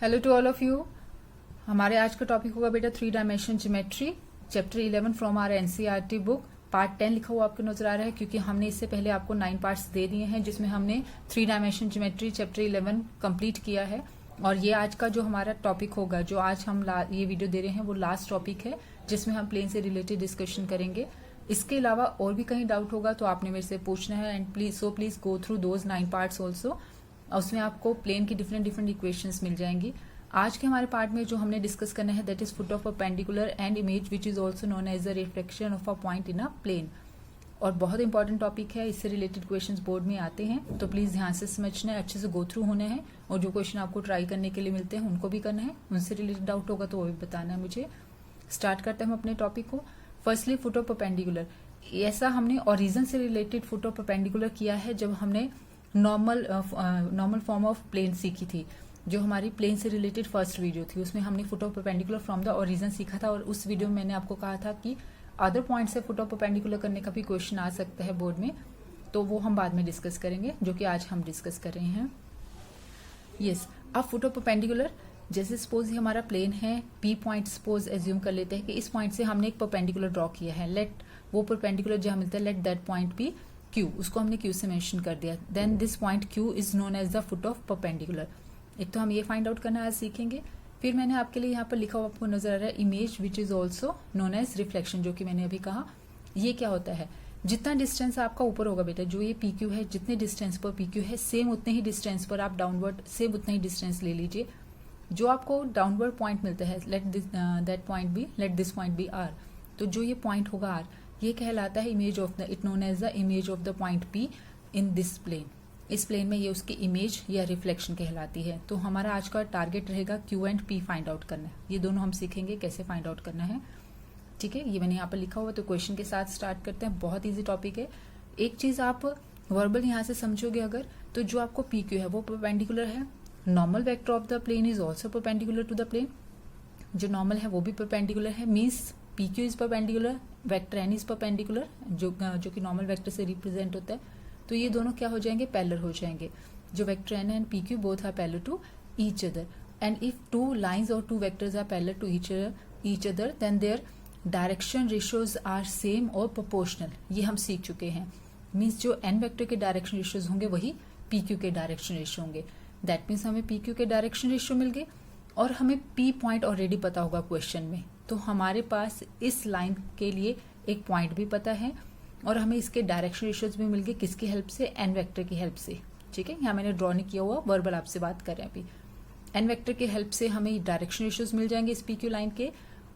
Hello to all of you. हमारे आज का टॉपिक होगा बेटा 3 dimension geometry, chapter 11 from our NCERT book. Part 10 लिखा हुआ आपको नजर आ रहा है क्योंकि हमने इससे पहले आपको 9 पार्ट्स दे दिए हैं जिसमें हमने 3 डायमेंशन ज्योमेट्री चैप्टर 11 कंप्लीट किया है। और ये आज का जो हमारा टॉपिक होगा, जो आज हम ये वीडियो दे रहे हैं, वो लास्ट टॉपिक है जिसमें हम प्लेन से रिलेटेड डिस्कशन करेंगे। इसके अलावा और भी कहीं डाउट होगा तो आपने मेरे से पूछना है and please go through those 9 parts also. उसमें आपको प्लेन की डिफरेंट इक्वेशंस मिल जाएंगी। आज के हमारे पार्ट में जो हमने डिस्कस करना है that is foot of perpendicular and image which is also known as the reflection of a point in a plane. और बहुत इंपॉर्टेंट टॉपिक है, इससे रिलेटेड क्वेश्चंस बोर्ड में आते हैं, तो प्लीज ध्यान से समझना है, अच्छे से गो थ्रू होने हैं। और जो क्वेश्चन आपको ट्राई करने के लिए मिलते हैं उनको भी करना है, उनसे रिलेटेड डाउट होगा तो वो भी बताना है मुझे। स्टार्ट करते हैं हम अपने टॉपिक को। फर्स्टली फुट ऑफ परपेंडिकुलर, ऐसा हमने ओरिजिन से रिलेटेड फुट ऑफ परपेंडिकुलर किया है जब हमने नॉर्मल फॉर्म ऑफ प्लेन सीखी थी। जो हमारी प्लेन से रिलेटेड फर्स्ट वीडियो थी उसमें हमने foot of perpendicular from the origin सीखा था। और उस वीडियो में मैंने आपको कहा था कि अदर पॉइंट से फुट ऑफ परपेंडिकुलर करने का भी क्वेश्चन आ सकता है बोर्ड में, तो वो हम बाद में डिस्कस करेंगे, जो कि आज हम डिस्कस कर रहे हैं। यस, अब फुट ऑफ परपेंडिकुलर, जैसे सपोज ये हमारा प्लेन है, पी पॉइंट सपोज एज्यूम कर लेते हैं कि इस पॉइंट से हमने एक परपेंडिकुलर ड्रॉ किया है। लेट वो परपेंडिकुलर जहां मिलता है, let that point be Q, उसको हमने क्यू से मेंशन कर दिया। Then this point Q is known as the foot of perpendicular. एक तो हम ये फाइंड आउट करना आज सीखेंगे। फिर मैंने आपके लिए यहाँ पर लिखा हुआ आपको नजर आ रहा है image which is also known as reflection, जो कि मैंने अभी कहा। ये क्या होता है, जितना डिस्टेंस आपका ऊपर होगा बेटा, जो ये पी क्यू है, जितने डिस्टेंस पर पी क्यू है सेम उतने ही डिस्टेंस पर आप डाउनवर्ड सेम उतना ही डिस्टेंस ले लीजिए। जो आपको डाउनवर्ड पॉइंट मिलता है, let that point be, let this point be R, तो जो ये पॉइंट होगा आर, ये कहलाता है image of the, it known as the image of the point P in this plane. इस प्लेन में ये उसकी इमेज या रिफ्लेक्शन कहलाती है। तो हमारा आज का टारगेट रहेगा Q and P find out करना है। ये दोनों हम सीखेंगे कैसे फाइंड आउट करना है, ठीक है। ये मैंने यहाँ पर लिखा हुआ, तो क्वेश्चन के साथ स्टार्ट करते हैं। बहुत ईजी टॉपिक है। एक चीज आप वर्बल यहाँ से समझोगे अगर, तो जो आपको पी क्यू है वो परपेंडिकुलर है। Normal vector of the plane is also perpendicular to the plane, जो नॉर्मल है वो भी परपेंडिकुलर है। Means P Q is perpendicular, vector N is perpendicular, जो कि नॉर्मल वेक्टर से रिप्रेजेंट होता है। तो ये दोनों क्या हो जाएंगे, पैरेलल हो जाएंगे। जो vector n and P Q both are parallel to each other, and if two lines और two vectors are parallel to each other then their direction ratios are same और प्रोपोर्शनल। ये हम सीख चुके हैं। मीन्स जो एन वेक्टर के direction ratios होंगे वही पी क्यू के डायरेक्शन रेशियो होंगे। दैट मीन्स हमें पी क्यू के डायरेक्शन रेशियो मिल गए और हमें पी पॉइंट ऑलरेडी पता होगा क्वेश्चन में, तो हमारे पास इस लाइन के लिए एक पॉइंट भी पता है और हमें इसके डायरेक्शन रेशियोज भी मिल गए। किसकी हेल्प से, एन वेक्टर की हेल्प से, ठीक है। यहाँ मैंने ड्रॉ नहीं किया हुआ, वर्बल आपसे बात कर रहे हैं अभी। एन वेक्टर की हेल्प से हमें डायरेक्शन रेशियोज मिल जाएंगे इस पी क्यू लाइन के,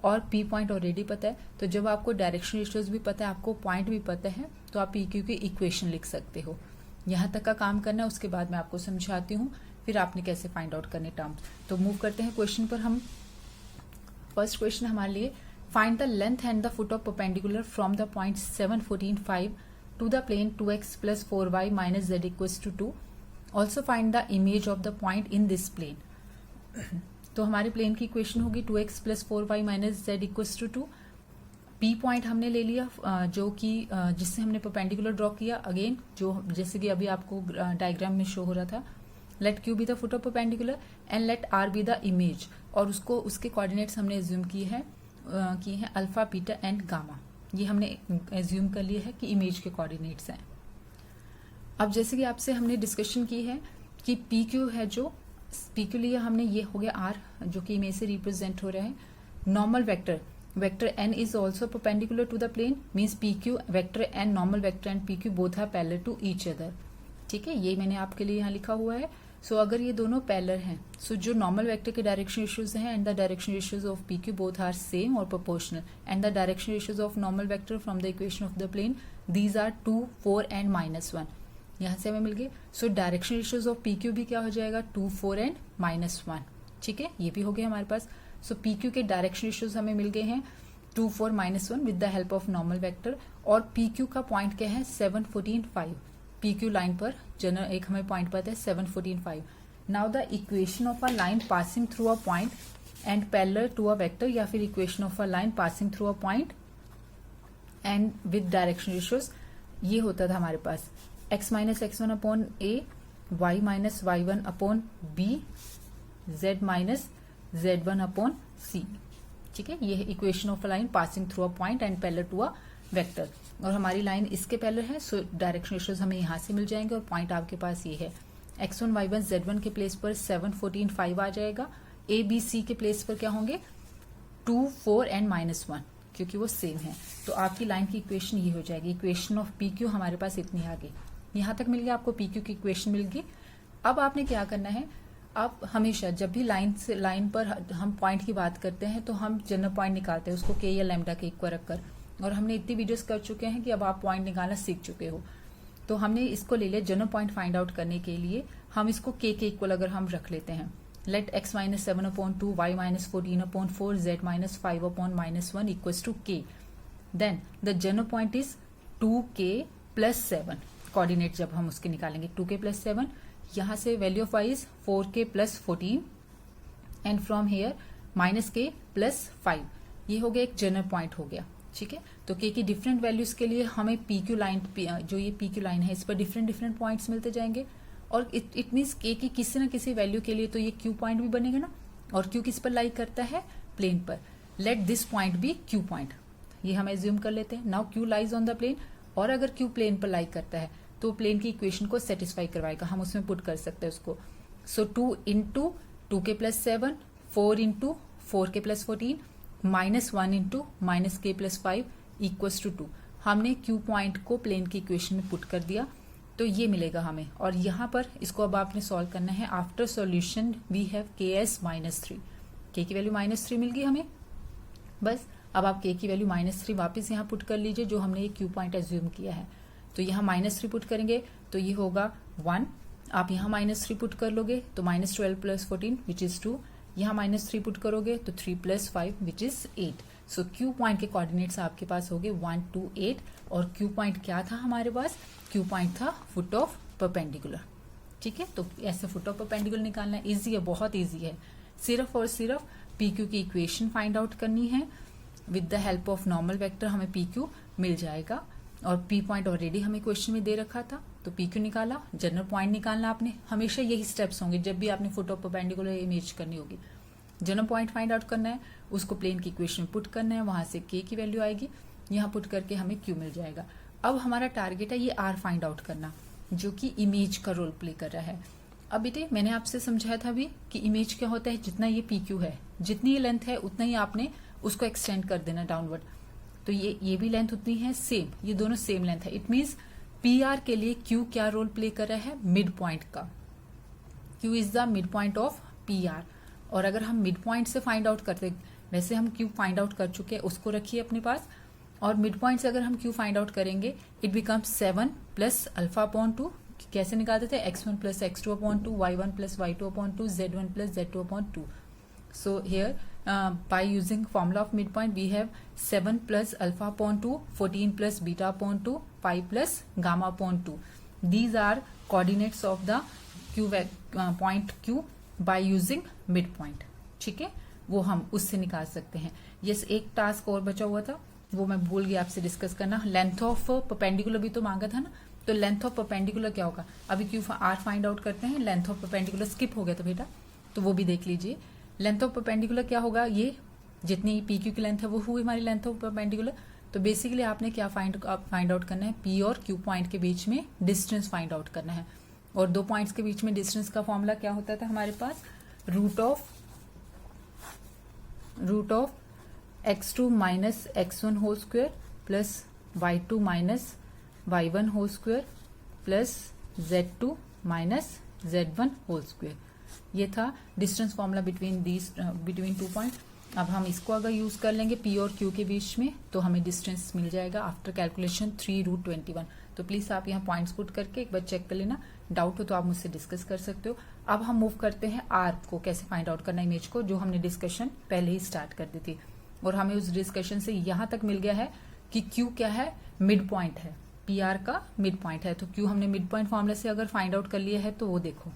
और पी पॉइंट ऑलरेडी पता है। तो जब आपको डायरेक्शन रेशियोज भी पता है, आपको पॉइंट भी पता है, तो आप पी क्यू की इक्वेशन लिख सकते हो। यहाँ तक का काम करना है, उसके बाद मैं आपको समझाती हूँ फिर आपने कैसे फाइंड आउट करने टर्म्स। तो मूव करते हैं क्वेश्चन पर। हम फर्स्ट क्वेश्चन हमारे लिए, find the length and the foot of perpendicular from the point 7, 14, 5 to the plane 2x plus 4y minus z equals to 2. Also find the image of the point in this plane. तो हमारे plane की equation होगी 2x plus 4y minus z equals to 2. P point हमने ले लिया, जो कि जिससे हमने परपेंडिकुलर ड्रॉ किया। अगेन जो जैसे कि अभी आपको डायग्राम में शो हो रहा था, let q be the foot of perpendicular and let r be the image, और उसको उसके कोऑर्डिनेट्स हमने एज्यूम किए हैं अल्फा, बीटा एंड गामा। ये हमने एज्यूम कर लिया है कि इमेज के कोऑर्डिनेट्स हैं। अब जैसे कि आपसे हमने डिस्कशन की है कि पी क्यू है, जो पी क्यू लिया हमने, ये हो गया आर जो कि इमेज से रिप्रेजेंट हो रहा है। Normal vector N is also perpendicular to the plane, means P Q vector N, normal vector and P Q both are parallel to each other, ठीक है। ये मैंने आपके लिए यहाँ लिखा हुआ है। सो अगर ये दोनों पैरेलल हैं, सो जो नॉर्मल वेक्टर के डायरेक्शन रेशियोज हैं and the direction ratios of p Q both are same और proportional, and the direction ratios of normal vector from the equation of the plane these are 2, 4 and -1। यहाँ से हमें मिल गए। So direction ratios of p q भी क्या हो जाएगा, 2, 4 एंड -1, ठीक है। ये भी हो गया हमारे पास। सो पी क्यू के डायरेक्शन रेशियोज हमें मिल गए हैं 2, 4, -1 with the help of normal vector. और पी क्यू का पॉइंट क्या है, 7, 14, 5। पी क्यू लाइन पर जनरल एक हमें पॉइंट पता है 7, 14, 5। Now the equation of a line passing through a point and parallel to a vector, या फिर equation of a line passing through a point and with direction ratios, ये होता था हमारे पास x minus x1 upon a, y minus y1 upon b, z minus z1 upon c। ठीक है, ये है equation of a line passing through a point and parallel to a vector. और हमारी लाइन इसके पैरेलल है, सो डायरेक्शन रेशियोज हमें यहाँ से मिल जाएंगे और पॉइंट आपके पास ये है। x1 y1 z1 के प्लेस पर 7 14 5 आ जाएगा। a b c के प्लेस पर क्या होंगे 2 4 एंड -1, क्योंकि वो सेम है। तो आपकी लाइन की इक्वेशन ये हो जाएगी। इक्वेशन ऑफ पी क्यू हमारे पास इतनी आ गई, यहाँ तक मिल गया आपको, पी क्यू की इक्वेशन मिल गई। अब आपने क्या करना है, आप हमेशा जब भी लाइन पर हम पॉइंट की बात करते हैं तो हम जनरल पॉइंट निकालते हैं, उसको के या लैम्डा के इक्वल रखकर। और हमने इतनी वीडियोस कर चुके हैं कि अब आप पॉइंट निकालना सीख चुके हो। तो हमने इसको ले लिया जनरल पॉइंट फाइंड आउट करने के लिए। हम इसको के इक्वल अगर हम रख लेते हैं, let x minus 7 upon 2 y minus 14 upon 4 z minus 5 upon -1 equals to k, then the general point is 2k plus 7। Coordinate जब हम उसके निकालेंगे 2k प्लस 7, यहाँ से value of y is 4k plus 14 and from here -k plus 5। ये हो गया एक जनरल पॉइंट हो गया। ठीक है, तो k की डिफरेंट वैल्यूज के लिए हमें PQ लाइन, जो ये PQ लाइन है, इस पर डिफरेंट पॉइंट्स मिलते जाएंगे। और इट मीन्स k की किसी न किसी वैल्यू के लिए तो ये Q पॉइंट भी बनेगा ना। और Q किस पर लाई करता है, प्लेन पर। Let this point be Q point, ये हम एज्यूम कर लेते हैं। Now Q lies on the plane, और अगर Q प्लेन पर लाई करता है तो प्लेन की इक्वेशन को सेटिस्फाई करवाएगा, हम उसमें पुट कर सकते हैं उसको। So 2 into 2k plus 7, 4 into 4k plus 14, -1 into -k plus 5 equals to 2। हमने Q पॉइंट को प्लेन की इक्वेशन में पुट कर दिया, तो ये मिलेगा हमें। और यहाँ पर इसको अब आपने सॉल्व करना है। After solution we have ks -3, k की वैल्यू -3 मिल गई हमें। बस अब आप k की वैल्यू -3 वापस यहाँ पुट कर लीजिए, जो हमने ये Q पॉइंट एज्यूम किया है। तो यहाँ -3 पुट करेंगे तो ये होगा 1। आप यहाँ -3 पुट कर लोगे तो -12 प्लस 14 विच इज 2। यहाँ -3 पुट करोगे तो 3 plus 5 which is 8। So Q point के कोऑर्डिनेट्स आपके पास हो गए 1 2 8। और Q पॉइंट क्या था हमारे पास, Q पॉइंट था फुट ऑफ परपेंडिकुलर। ठीक है, तो ऐसे फुट ऑफ परपेंडिकुलर निकालना इजी है, बहुत इजी है। सिर्फ और सिर्फ PQ की इक्वेशन फाइंड आउट करनी है। With the help of normal vector हमें PQ मिल जाएगा। और P पॉइंट ऑलरेडी हमें क्वेश्चन में दे रखा था, तो PQ निकाला। जनरल पॉइंट निकालना आपने, हमेशा यही स्टेप्स होंगे जब भी आपने फुट ऑफ परपेंडिकुलर इमेज करनी होगी। जनरल पॉइंट फाइंड आउट करना है, उसको प्लेन की इक्वेशन में पुट करना है, वहां से k की वैल्यू आएगी, यहाँ पुट करके हमें Q मिल जाएगा। अब हमारा टारगेट है ये R फाइंड आउट करना, जो कि इमेज का रोल प्ले कर रहा है। अब बेटे मैंने आपसे समझाया था अभी कि इमेज क्या होता है, जितना ये PQ है, जितनी ये लेंथ है उतना ही आपने उसको एक्सटेंड कर देना डाउनवर्ड। तो ये भी लेंथ उतनी है, सेम, ये दोनों सेम लेंथ है। इट मीन्स PR के लिए Q क्या रोल प्ले कर रहा है, मिड पॉइंट का। Q is the mid point of PR। और अगर हम मिड पॉइंट से फाइंड आउट करते, वैसे हम Q फाइंड आउट कर चुके हैं, उसको रखिए अपने पास। और मिड पॉइंट से अगर हम Q फाइंड आउट करेंगे, it becomes 7 plus alpha upon 2। कैसे निकालते थे, x1 plus x2 upon 2, y1 plus y2 upon 2, z1 plus z2 upon 2। So here by using formula of midpoint we have 7 plus alpha upon 2, 14 plus beta upon 2, 5 plus gamma upon 2. These are coordinates of the point Q by using midpoint. ठीक है, वो हम उससे निकाल सकते हैं। Yes, एक task और बचा हुआ था, वो मैं भूल गई आपसे डिस्कस करना। लेंथ ऑफ परपेंडिकुलर भी तो मांगा था ना, तो लेंथ ऑफ परपेंडिकुलर क्या होगा। अभी Q R फाइंड आउट करते हैं, लेंथ ऑफ परपेंडिकुलर स्किप हो गया था बेटा, तो वो भी देख लीजिए। लेंथ ऑफ परपेंडिकुलर क्या होगा, ये जितनी PQ की लेंथ है वो हुई हमारी लेंथ ऑफ परपेंडिकुलर। तो बेसिकली आपने क्या फाइंड आउट करना है, P और Q पॉइंट के बीच में डिस्टेंस फाइंड आउट करना है। और दो पॉइंट्स के बीच में डिस्टेंस का फॉर्मूला क्या होता था हमारे पास, root of x2 minus x1 whole square plus y2 minus y1 whole square plus z2 minus z1 whole square. ये था डिस्टेंस फॉर्मूला बिटवीन 2 पॉइंट। अब हम इसको अगर यूज कर लेंगे P और Q के बीच में, तो हमें डिस्टेंस मिल जाएगा आफ्टर कैलकुलेशन 3√21। तो प्लीज आप यहाँ पॉइंट्स पुट करके एक बार चेक कर लेना, डाउट हो तो आप मुझसे डिस्कस कर सकते हो। अब हम मूव करते हैं R को कैसे फाइंड आउट करना इमेज को, जो हमने डिस्कशन पहले ही स्टार्ट कर दी थी। और हमें उस डिस्कशन से यहाँ तक मिल गया है कि Q क्या है, मिड पॉइंट है, PR का मिड पॉइंट है। तो Q हमने मिड पॉइंट फॉर्मूला से अगर फाइंड आउट कर लिया है तो वो देखो।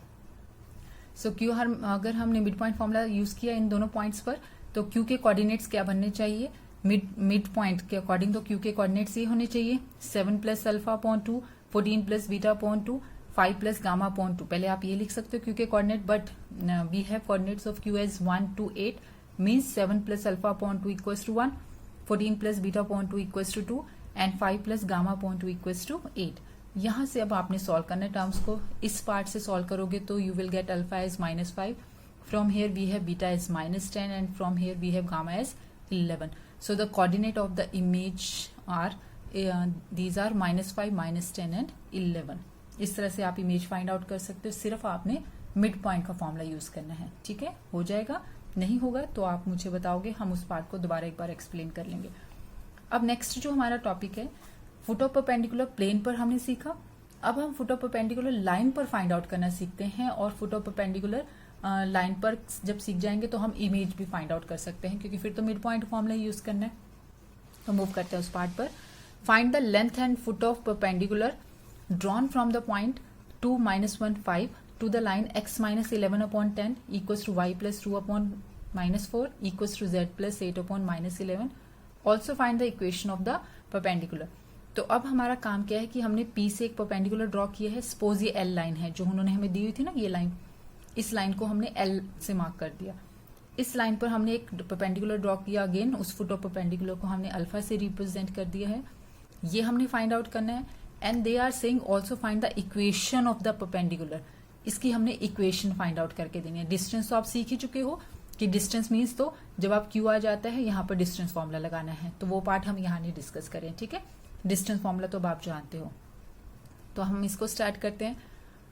सो Q अगर हमने मिड पॉइंट फॉर्मूला यूज किया इन दोनों पॉइंट्स पर, तो Q के कोऑर्डिनेट्स क्या बनने चाहिए, मिड पॉइंट के अकॉर्डिंग तो Q के कोऑर्डिनेट्स ये होने चाहिए 7 plus alpha upon 2, 14 plus beta upon 2, 5 plus gamma upon 2, पहले आप ये लिख सकते हो क्यू के coordinate, but we have coordinates of Q as 1 to 8 means 7 plus alpha upon 2 equals to 1, 14 plus beta upon 2 equals to 2 and 5 plus gamma upon 2 equals to 8। यहां से अब आपने सॉल्व करना है टर्म्स को, इस पार्ट से सॉल्व करोगे तो you will get alpha as -5, from here we have beta as -10 and from here we have gamma as 11। So the coordinate of the image are these are -5, -10 and 11। इस तरह से आप image find out कर सकते हो, सिर्फ आपने mid point का फॉर्मूला यूज करना है। ठीक है, हो जाएगा, नहीं होगा तो आप मुझे बताओगे, हम उस पार्ट को दोबारा एक बार एक्सप्लेन कर लेंगे। अब नेक्स्ट जो हमारा टॉपिक है, फुट ऑफ परपेंडिकुलर प्लेन पर हमने सीखा। अब हम फुट ऑफ परपेंडिकुलर लाइन पर फाइंड आउट करना सीखते हैं, और फुट ऑफ परपेंडिकुलर लाइन पर जब सीख जाएंगे तो हम इमेज भी फाइंड आउट कर सकते हैं, क्योंकि फिर तो मिड पॉइंट फॉर्मूला यूज करना है। तो मूव करते हैं उस पार्ट पर। Find the length and foot of perpendicular drawn from the point 2, -1, 5 to the line x minus 11 upon 10 equals to y plus 2 upon minus 4 equals to z plus 8 upon minus 11. Also find the equation of the perpendicular. तो अब हमारा काम क्या है कि हमने P से एक परपेंडिकुलर ड्रॉ किया है। सपोज ये L लाइन है जो उन्होंने हमें दी हुई थी ना, ये लाइन, इस लाइन को हमने L से मार्क कर दिया। इस लाइन पर हमने एक परपेंडिकुलर ड्रॉ किया, अगेन उस फुट ऑफ परपेंडिकुलर को हमने अल्फा से रिप्रेजेंट कर दिया है। ये हमने फाइंड आउट करना है। And they are saying also find the equation of the perpendicular, इसकी हमने इक्वेशन फाइंड आउट करके देनी है। डिस्टेंस तो आप सीख ही चुके हो कि डिस्टेंस मीन्स तो जब आप क्यू आ जाता है यहाँ पर डिस्टेंस फॉर्मूला लगाना है, तो वो पार्ट हम यहाँ नहीं डिस्कस करें। ठीक है, डिस्टेंस फॉर्मूला तो अब आप जानते हो। तो हम इसको स्टार्ट करते हैं।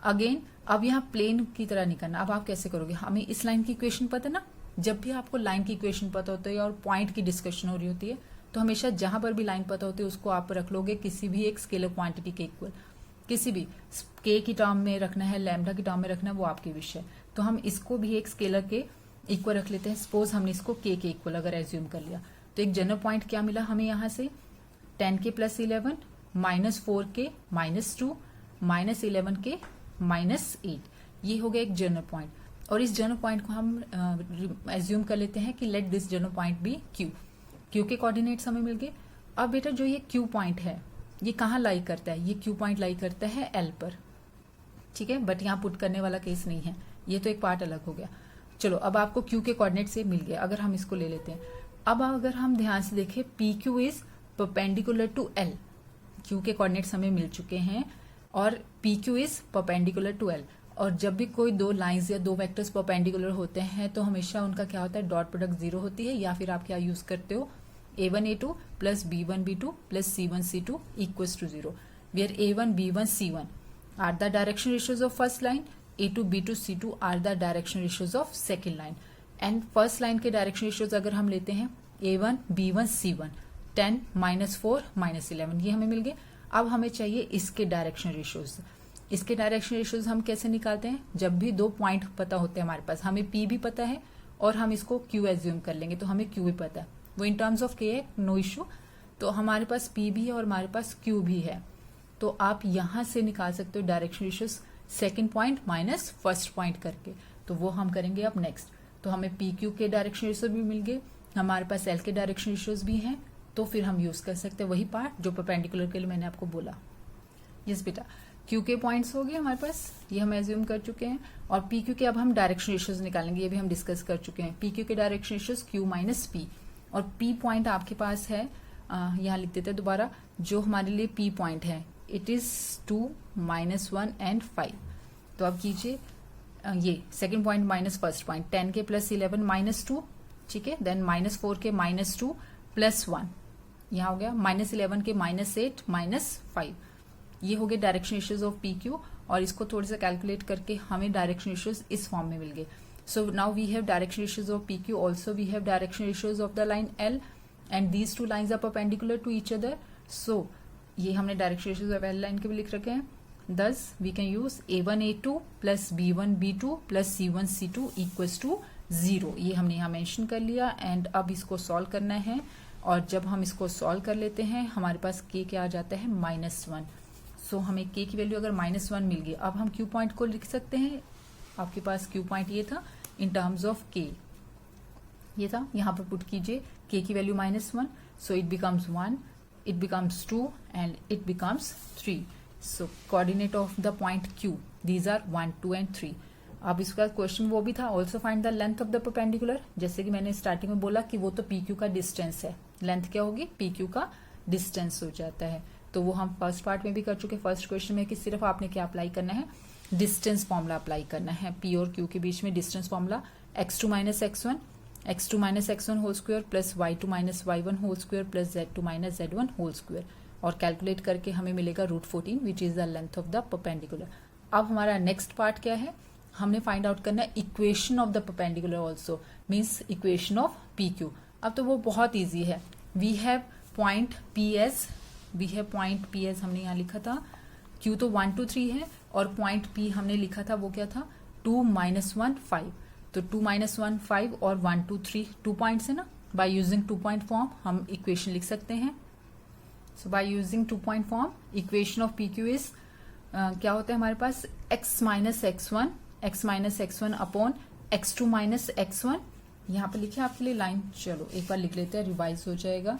अगेन अब यहाँ प्लेन की तरह नहीं करना। अब आप कैसे करोगे, हमें इस लाइन की इक्वेशन पता है ना, जब भी आपको लाइन की इक्वेशन पता होती है और पॉइंट की डिस्कशन हो रही होती है, तो हमेशा जहां पर भी लाइन पता होती है उसको आप रख लोगे किसी भी एक स्केलर क्वांटिटी के इक्वल, किसी भी के की टर्म में रखना है, लैम्डा की टर्म में रखना है, वो आपके विषय। तो हम इसको भी एक स्केलर के इक्वल रख लेते हैं। सपोज हमने इसको के इक्वल अगर एज्यूम कर लिया, तो एक जनरल पॉइंट क्या मिला हमें यहाँ से, 10k + 11 -4k -2 -11 के -8, ये हो गया एक जनरल पॉइंट। और इस जनरल पॉइंट को हम एज्यूम कर लेते हैं कि let this general point be Q के कोऑर्डिनेट्स हमें मिल गए। अब बेटा जो ये क्यू पॉइंट है ये कहाँ लाई करता है, ये क्यू पॉइंट लाई करता है एल पर। ठीक है, बट यहाँ पुट करने वाला केस नहीं है, ये तो एक पार्ट अलग हो गया। चलो अब आपको क्यू के कोऑर्डिनेट से मिल गया, अगर हम इसको ले लेते हैं। अब अगर हम ध्यान से देखें, P Q is perpendicular to L, Q के कोऑर्डिनेट्स हमें मिल चुके हैं, और P Q is perpendicular to L. और जब भी कोई दो लाइंस या दो वेक्टर्स परपेंडिकुलर होते हैं तो हमेशा उनका क्या होता है, डॉट प्रोडक्ट 0 होती है, या फिर आप क्या यूज करते हो, a1 a2 plus b1 b2 plus c1 c2 equals to 0, where a1 b1 c1 are the direction ratios of first line, a2 b2 c2 are the direction ratios of second line. and first line के direction ratios अगर हम लेते हैं a1 b1 c1 10 -4 -11, ये हमें मिल गए। अब हमें चाहिए इसके डायरेक्शन रेशियोज। इसके डायरेक्शन रेशियोज हम कैसे निकालते हैं, जब भी दो पॉइंट पता होते हैं हमारे पास, हमें P भी पता है और हम इसको Q एज्यूम कर लेंगे तो हमें Q भी पता है, वो इन टर्म्स ऑफ K है, नो इश्यू। तो हमारे पास P भी है और हमारे पास Q भी है, तो आप यहां से निकाल सकते हो direction ratios second point minus first point करके, तो वो हम करेंगे अब नेक्स्ट। तो हमें PQ के डायरेक्शन रेशियोज भी मिल गए, हमारे पास L के डायरेक्शन रेशियोज भी हैं, तो फिर हम यूज कर सकते हैं वही पार्ट जो परपेंडिकुलर के लिए मैंने आपको बोला। यस बेटा, क्यू के पॉइंट्स हो गए हमारे पास, ये हम एज्यूम कर चुके हैं, और पी क्यू के अब हम डायरेक्शन रेशियोज निकालेंगे, ये भी हम डिस्कस कर चुके हैं। पी क्यू के direction ratios Q minus P, और पी पॉइंट आपके पास है, यहाँ लिख देते हैं दोबारा, जो हमारे लिए पी पॉइंट है, इट इज 2 -1 एंड 5। तो अब कीजिए ये second point minus first point, 10 के + 11 -2, ठीक है, देन -4 के -2 + 1, यहाँ हो गया -11 के -8 -5, ये हो गए direction ratios of p Q. और इसको थोड़ा सा कैलकुलेट करके हमें डायरेक्शन रेशियोज इस फॉर्म में मिल गए। So now we have direction ratios of p q, also we have direction ratios of the line l, and these two lines are perpendicular to each other. सो ये हमने direction ratios of l line के भी लिख रखे हैं। Thus we can use a1 a2 plus b1 b2 plus c1 c2 equals to 0, ये हमने यहाँ मेंशन कर लिया। एंड अब इसको सॉल्व करना है, और जब हम इसको सॉल्व कर लेते हैं हमारे पास k क्या आ जाता है -1। सो हमें k की वैल्यू अगर -1 मिल गई, अब हम q पॉइंट को लिख सकते हैं। आपके पास q पॉइंट ये था इन टर्म्स ऑफ k, ये था, यहाँ पर पुट कीजिए k की value -1, so it becomes 1, it becomes 2 and it becomes 3। So coordinate of the point Q, these are 1, 2 and 3. अब इसका क्वेश्चन वो भी था, also find the length of the perpendicular. जैसे कि मैंने स्टार्टिंग में बोला कि वो तो PQ का डिस्टेंस है, लेंथ क्या होगी, PQ का डिस्टेंस हो जाता है. तो वो हम फर्स्ट पार्ट में भी कर चुके, फर्स्ट क्वेश्चन में, कि सिर्फ आपने क्या अप्लाई करना है, डिस्टेंस फॉर्मूला अप्लाई करना है. P और Q के बीच में distance formula x2 minus x1 whole square plus y2 minus y1 whole square plus z2 minus z1 whole square, और कैलकुलेट करके हमें मिलेगा √14 which is the length of the perpendicular. अब हमारा नेक्स्ट पार्ट क्या है, हमने फाइंड आउट करना है equation of the perpendicular also, means equation of PQ. अब तो वो बहुत ईजी है. वी हैव पॉइंट PS, हमने यहाँ लिखा था, Q तो 1, 2, 3 है, और पॉइंट P हमने लिखा था वो क्या था, 2, -1, 5. तो 2, -1, 5 और 1, 2, 3 2 पॉइंट्स है ना. बाय यूजिंग 2 पॉइंट फॉर्म हम इक्वेशन लिख सकते हैं. So by using 2 point form equation of PQ is क्या होता है हमारे पास, x minus x1 upon x2 minus x1. यहाँ पे लिखे आपके लिए लाइन, चलो एक बार लिख लेते हैं, रिवाइज हो जाएगा.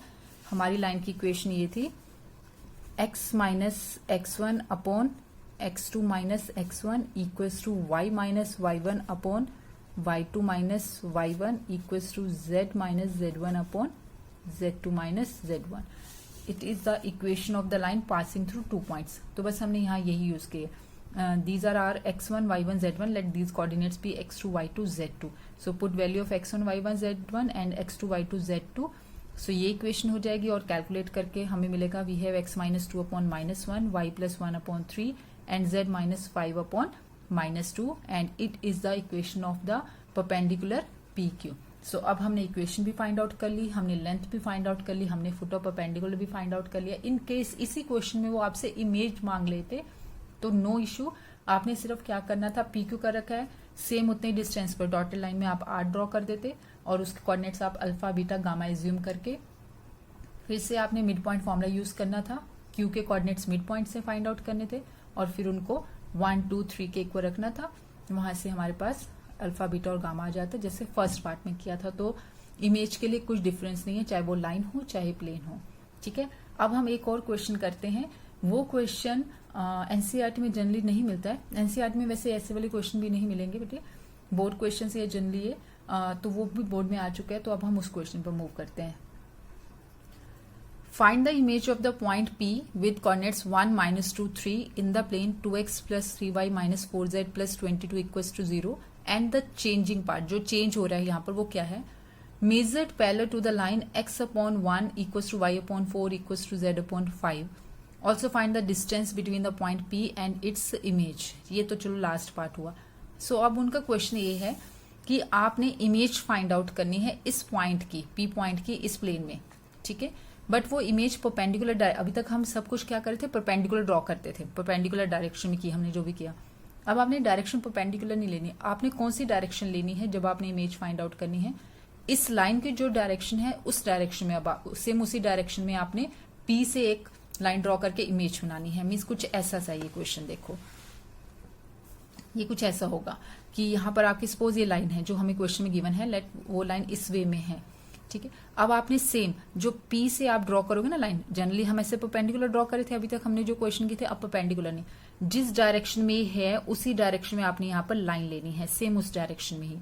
हमारी लाइन की इक्वेशन ये थी, x minus x1 upon x2 minus x1 equals to y minus y1 upon y2 minus y1 equals to z minus z1 upon z2 minus z1. It is the equation of the line passing through 2 points. तो बस हमने यहाँ यही use किए. These are our x1, y1, z1. Let these coordinates be x2, y2, z2. So put value of x1, y1, z1 and x2, y2, z2. So ये equation हो जाएगी, और कैलकुलेट करके हमें मिलेगा we have x minus 2 upon -1, y plus 1 upon 3 and z minus 5 upon -2, and it is the equation of the perpendicular PQ. So अब हमने equation भी फाइंड आउट कर ली, हमने लेंथ भी फाइंड आउट कर ली, हमने फुट ऑफ परपेंडिकुलर भी find out कर लिया. इन केस इसी क्वेश्चन में वो आपसे इमेज मांग लेते तो नो इशू, आपने सिर्फ क्या करना था, PQ कर रखा है, सेम उतने डिस्टेंस पर डॉटेड लाइन में आप R ड्रॉ कर देते, और उसके कोऑर्डिनेट्स आप अल्फा बीटा गामा एज्यूम करके, फिर से आपने मिड पॉइंट फॉर्मूला यूज करना था. Q के कोऑर्डिनेट्स मिड पॉइंट से फाइंड आउट करने थे, और फिर उनको 1, 2, 3 के इक्वल रखना था. वहां से हमारे पास अल्फा बीटा और गामा आ जाता है, जैसे फर्स्ट पार्ट में किया था. तो इमेज के लिए कुछ डिफरेंस नहीं है, चाहे वो लाइन हो चाहे प्लेन हो. ठीक है, अब हम एक और क्वेश्चन करते हैं. वो क्वेश्चन एनसीईआरटी में जनरली नहीं मिलता है. एनसीईआरटी में वैसे ऐसे वाले क्वेश्चन भी नहीं मिलेंगे बेटे, बोर्ड क्वेश्चन से जनरली है, तो वो भी बोर्ड में आ चुका है. तो अब हम उस क्वेश्चन पर मूव करते हैं. Find the image of the point P with coordinates 1, -2, 3 in the plane 2x plus 3y minus 4z plus 22 equals to 0, and the changing part, जो चेंज हो रहा है यहाँ पर वो क्या है, measured parallel to the line x upon 1 equals to y upon 4 equals to z upon 5. Also find the distance between the point P and its image. ये तो चलो लास्ट पार्ट हुआ. सो अब उनका क्वेश्चन ये है कि आपने इमेज फाइंड आउट करनी है इस पॉइंट की, P पॉइंट की, इस प्लेन में. ठीक है, बट वो इमेज परपेंडिकुलर, अभी तक हम सब कुछ क्या करते थे, परपेंडिकुलर ड्रॉ करते थे, परपेंडिकुलर डायरेक्शन में की हमने जो भी किया. अब आपने डायरेक्शन परपेंडिकुलर नहीं लेनी, आपने कौन सी डायरेक्शन लेनी है जब आपने इमेज फाइंड आउट करनी है, इस लाइन की जो डायरेक्शन है उस डायरेक्शन में. अब सेम उसी डायरेक्शन में आपने P से एक लाइन ड्रॉ करके इमेज बनानी है. मीन्स कुछ ऐसा चाहिए क्वेश्चन. देखो ये कुछ ऐसा होगा कि यहाँ पर आपकी सपोज ये लाइन है जो हमें क्वेश्चन में गिवन है, लेट वो लाइन इस वे में है. ठीक है, अब आपने सेम जो P से आप ड्रॉ करोगे ना लाइन, जनरली हम ऐसे परपेंडिकुलर ड्रॉ करे थे अभी तक हमने जो क्वेश्चन किए थे, अब परपेंडिकुलर नहीं, जिस डायरेक्शन में है उसी डायरेक्शन में आपने यहाँ पर लाइन लेनी है, सेम उस डायरेक्शन में ही.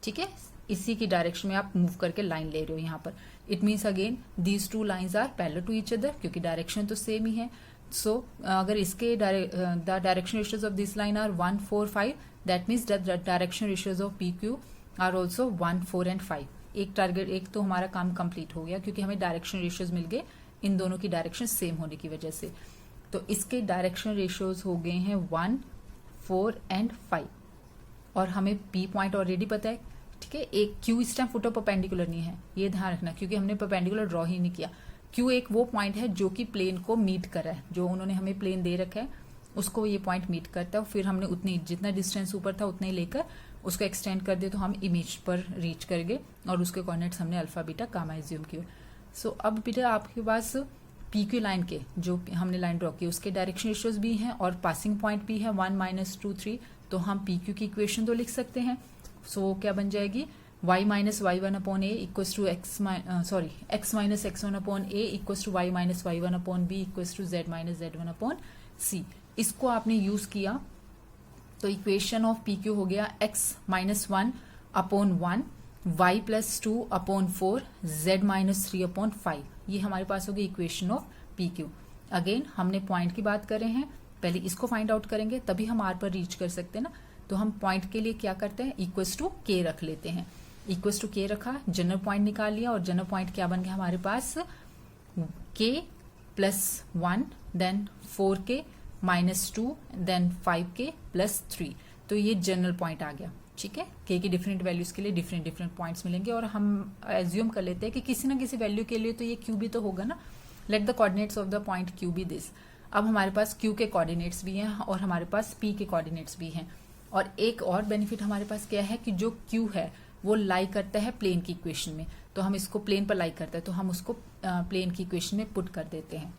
ठीक है, इसी की डायरेक्शन में आप मूव करके लाइन ले रहे हो यहाँ पर. It means again these two lines are parallel to each other, क्योंकि डायरेक्शन तो सेम ही है. सो अगर इसके the direction ratios of this line are 1, 4, 5, that means the direction ratios of PQ are also 1, 4 and 5. एक target, एक तो हमारा काम कंप्लीट हो गया, क्योंकि हमें डायरेक्शन रेशियोज मिल गए इन दोनों की डायरेक्शन सेम होने की वजह से. तो इसके डायरेक्शन रेशियोज हो गए हैं 1, 4 एंड 5, और हमें P पॉइंट ऑलरेडी पता है. ठीक है, एक Q इस टाइम फुट ऑफ परपेंडिकुलर नहीं है, ये ध्यान रखना, क्योंकि हमने परपेंडिकुलर ड्रॉ ही नहीं किया. Q एक वो पॉइंट है जो कि प्लेन को मीट कर रहा है, जो उन्होंने हमें प्लेन दे रखा है उसको ये पॉइंट मीट करता है. फिर हमने उतनी, जितना डिस्टेंस ऊपर था उतना ही लेकर उसको एक्सटेंड कर दे तो हम इमेज पर रीच कर गए, और उसके कोऑर्डिनेट्स हमने अल्फा बीटा गामा एज्यूम किए. सो अब बेटा आपके पास PQ लाइन के जो हमने लाइन ड्रॉ की उसके डायरेक्शन रेशियोज भी हैं, और पासिंग पॉइंट भी है 1, -2, 3. तो हम PQ की इक्वेशन तो लिख सकते हैं. सो क्या बन जाएगी, y minus y1 upon a equals to x minus x1 upon a equals to y minus y1 upon b equals to z minus z1 upon c. इसको आपने यूज किया तो इक्वेशन ऑफ पी क्यू हो गया x minus 1 upon 1, y plus 2 upon 4, z minus 3 upon 5। ये हमारे पास हो गई equation of p Q. Again हमने पॉइंट की बात कर रहे हैं, पहले इसको फाइंड आउट करेंगे तभी हम आर पर रीच कर सकते हैं ना। तो हम पॉइंट के लिए क्या करते हैं, इक्वल्स टू के रख लेते हैं। इक्वल्स टू के रखा, जनरल पॉइंट निकाल लिया, और जनरल पॉइंट क्या बन गया हमारे पास, k plus 1 then 4k minus 2 then 5k plus 3। तो ये जनरल पॉइंट आ गया। ठीक है, के की डिफरेंट वैल्यूज के लिए डिफरेंट डिफरेंट पॉइंट्स मिलेंगे, और हम एज्यूम कर लेते हैं कि किसी ना किसी वैल्यू के लिए तो ये क्यू भी तो होगा ना। Let the coordinates of the point Q be this. अब हमारे पास क्यू के कोऑर्डिनेट्स भी हैं और हमारे पास पी के कोऑर्डिनेट्स भी हैं। और एक और बेनिफिट हमारे पास क्या है कि जो क्यू है वो लाई करता है प्लेन की इक्वेशन में, तो हम इसको प्लेन पर लाई करते हैं, तो हम उसको प्लेन की इक्वेशन में पुट कर देते हैं।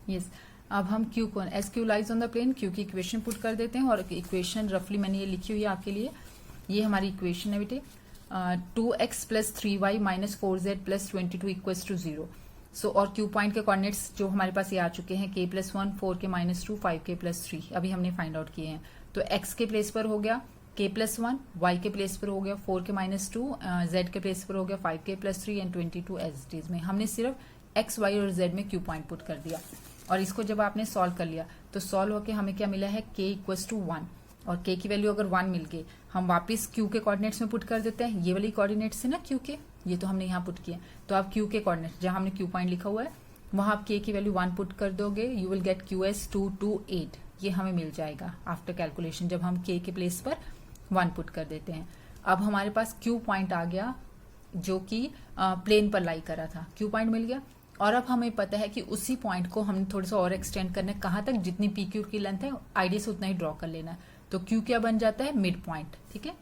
यस, अब हम क्यू को as Q lies on the plane, Q की इक्वेशन पुट कर देते हैं। और इक्वेशन रफली मैंने ये लिखी हुई है आपके लिए, ये हमारी इक्वेशन है बेटे, 2x plus 3y minus 4z plus 22 equals to 0। So और क्यू पॉइंट के कोऑर्डिनेट्स जो हमारे पास ये आ चुके हैं, k plus 1, 4k minus 2, 5k plus 3 अभी हमने फाइंड आउट किए हैं। तो x के प्लेस पर हो गया k प्लस 1, y के प्लेस पर हो गया 4k माइनस 2, z के प्लेस पर हो गया 5k plus 3 and 22 as it is में हमने सिर्फ x, y और z में क्यू पॉइंट पुट कर दिया। और इसको जब आपने सॉल्व कर लिया तो सॉल्व होके हमें क्या मिला है, k इक्वल्स टू 1, और k की वैल्यू अगर 1 मिल गई हम वापस q के कोऑर्डिनेट्स में पुट कर देते हैं। ये वाली कोऑर्डिनेट्स है ना q के, ये तो हमने यहाँ पुट किया। तो आप q के कोऑर्डिनेट्स जहां हमने q पॉइंट लिखा हुआ है वहां आप k की वैल्यू 1 पुट कर दोगे, यू विल गेट qs 228। ये हमें मिल जाएगा आफ्टर कैलकुलेशन जब हम k के प्लेस पर 1 पुट कर देते हैं। अब हमारे पास q पॉइंट आ गया जो कि प्लेन पर लाई करा था, q पॉइंट मिल गया। और अब हमें पता है कि उसी पॉइंट को हमने थोड़ा सा और एक्सटेंड करना है, कहाँ तक, जितनी पी क्यू की लेंथ है आइडिया से उतना ही ड्रॉ कर लेना है। तो क्यू क्या बन जाता है, मिड पॉइंट। ठीक है,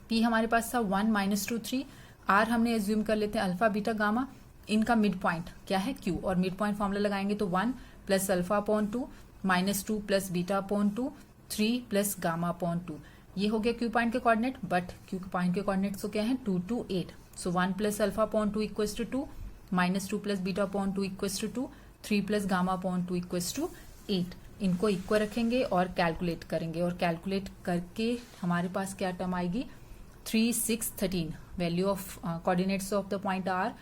पी हमारे पास था 1 माइनस 2 3, आर हमने एज्यूम कर लेते हैं अल्फा बीटा गामा, इनका मिड पॉइंट क्या है क्यू, और मिड पॉइंट फॉर्मूला लगाएंगे तो 1 plus alpha upon 2 minus 2 plus beta upon 2 3 plus gamma upon 2। ये हो गया क्यू पॉइंट के कोऑर्डिनेट, बट क्यू पॉइंट के कोऑर्डिनेट्स तो क्या है 2 to 8। So 1 plus alpha upon 2 equals to 2, minus 2 plus beta upon 2 equals to 2, 3 plus gamma upon 2 equals to 8। इनको equal रखेंगे और कैलकुलेट करेंगे, और कैलकुलेट करके हमारे पास क्या टर्म आएगी, 3 6 13। Value of coordinates of the point are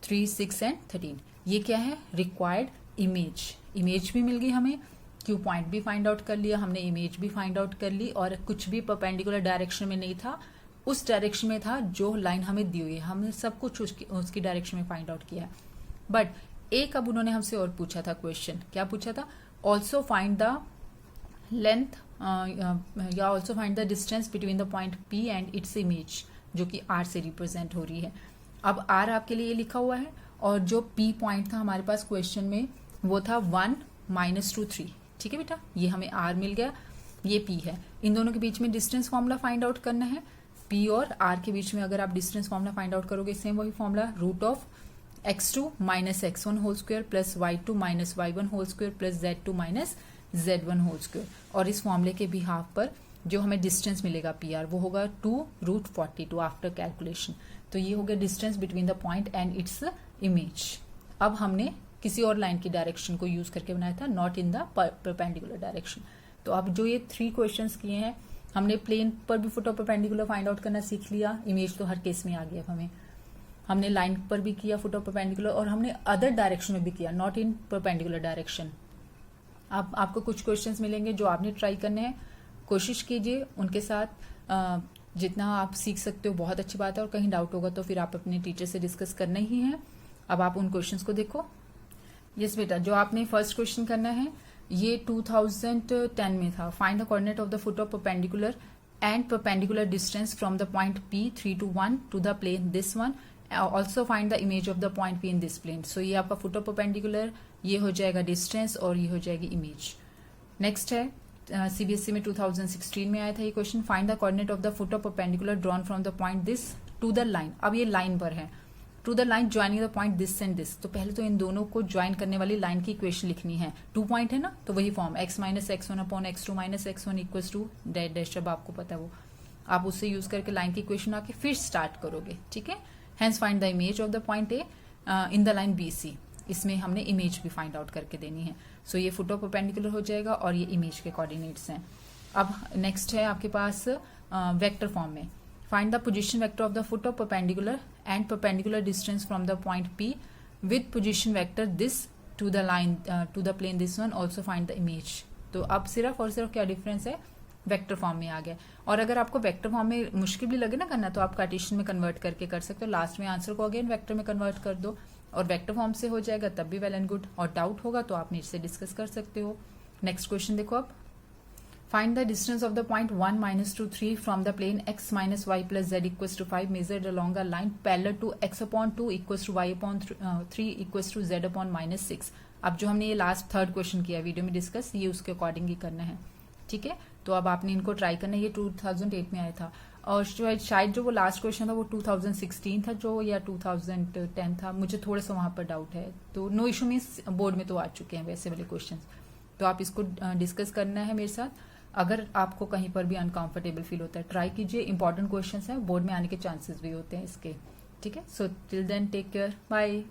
3 6 and 13। ये क्या है, रिक्वायर्ड इमेज। इमेज भी मिल गई हमें, क्यू पॉइंट भी फाइंड आउट कर लिया हमने, इमेज भी फाइंड आउट कर ली, और कुछ भी परपेंडिकुलर डायरेक्शन में नहीं था, उस डायरेक्शन में था जो लाइन हमें दी हुई है। हमने सब कुछ उसकी डायरेक्शन में फाइंड आउट किया है। बट एक अब उन्होंने हमसे और पूछा था क्वेश्चन, क्या पूछा था, ऑल्सो फाइंड द लेंथ या also find the distance between the point P and its image, जो कि R से रिप्रेजेंट हो रही है। अब R आपके लिए लिखा हुआ है, और जो P पॉइंट था हमारे पास क्वेश्चन में वो था 1 माइनस 2 3। ठीक है बेटा, ये हमें R मिल गया, ये P है। इन दोनों के बीच में डिस्टेंस फॉर्मूला फाइंड आउट करना है। P और R के बीच में अगर आप डिस्टेंस फॉर्मूला फाइंड आउट करोगे, सेम वही formula, root of x2 minus x1 whole square plus y2 minus y1 whole square plus z2 minus z1 whole square. और इस फॉर्मूले के बिहाफ पर जो हमें डिस्टेंस मिलेगा PR वो होगा 2√42 आफ्टर कैलकुलेशन। तो ये हो गया distance between the point and its image. अब हमने किसी और लाइन की डायरेक्शन को यूज करके बनाया था, not in the perpendicular direction. तो अब जो ये 3 क्वेश्चंस किए हैं, हमने प्लेन पर भी foot of perpendicular find out करना सीख लिया, इमेज तो हर केस में आ गया हमें। हमने लाइन पर भी किया फुट ऑफ परपेंडिकुलर, और हमने अदर डायरेक्शन में भी किया, नॉट इन परपेंडिकुलर डायरेक्शन। अब आपको कुछ क्वेश्चंस मिलेंगे जो आपने ट्राई करने हैं, कोशिश कीजिए उनके साथ जितना आप सीख सकते हो बहुत अच्छी बात है, और कहीं डाउट होगा तो फिर आप अपने टीचर से डिस्कस करना ही है। अब आप उन क्वेश्चंस को देखो। यस बेटा, जो आपने फर्स्ट क्वेश्चन करना है ये 2010 में था, find the coordinate of the foot of perpendicular and perpendicular distance from the point P 3 to 1 to the plane this one, also find the image of the point P in this plane. So ये आपका foot of perpendicular, ये हो जाएगा distance, और ये हो जाएगी image. Next है CBSE में 2016 में आया था ये question, find the coordinate of the foot of perpendicular drawn from the point this to the line. अब ये लाइन पर है, to the line joining the point this and this. तो पहले तो इन दोनों को ज्वाइन करने वाली लाइन की इक्वेशन लिखनी है। 2 पॉइंट है ना, तो वही form x minus x1 upon x2 minus x1 equals to dash dash, जब आपको पता है वो आप उससे यूज करके लाइन की इक्वेशन आके फिर स्टार्ट करोगे। ठीक है, hence find the image of the point A in the line BC। इसमें हमने इमेज भी फाइंड आउट करके देनी है। सो ये फुट ऑफ परपेंडिकुलर हो जाएगा और ये इमेज के कोऑर्डिनेट्स हैं। अब नेक्स्ट है आपके पास वेक्टर फॉर्म में, find the position vector of the foot of perpendicular and perpendicular distance from the point P with position vector this to the line to the plane this one, also find the image. तो अब सिर्फ और सिर्फ क्या difference है, vector form में आ गया। और अगर आपको वेक्टर फॉर्म में मुश्किल भी लगे ना करना, तो आप कार्टेशियन में कन्वर्ट करके कर सकते हो, लास्ट में आंसर को अगेन वेक्टर में कन्वर्ट कर दो और वेक्टर फॉर्म से हो जाएगा, तब भी वेल एंड गुड। और डाउट होगा तो आप मेरे से डिस्कस कर सकते हो। नेक्स्ट क्वेश्चन देखो आप, find the distance of the point 1 - 2 3 from the plane x - y + z = 5 measured along a line parallel to x/2 = y/3 = z/-6। अब जो हमने ये लास्ट थर्ड क्वेश्चन किया वीडियो में डिस्कस, ये उसके अकॉर्डिंग ही करना है, ठीक है। तो अब आपने इनको ट्राई करना है। ये 2008 में आया था और शायद जो वो लास्ट क्वेश्चन था वो 2016 था जो, या 2010 था, मुझे थोड़ा सा वहां पर डाउट है। तो नो इशू, मींस बोर्ड में तो आ चुके हैं वैसे वाले क्वेश्चन, तो आप इसको डिस्कस करना है मेरे साथ। अगर आपको कहीं पर भी अनकंफर्टेबल फील होता है, ट्राई कीजिए, इंपॉर्टेंट क्वेश्चन है, बोर्ड में आने के चांसेस भी होते हैं इसके, ठीक है। So till then take care, bye.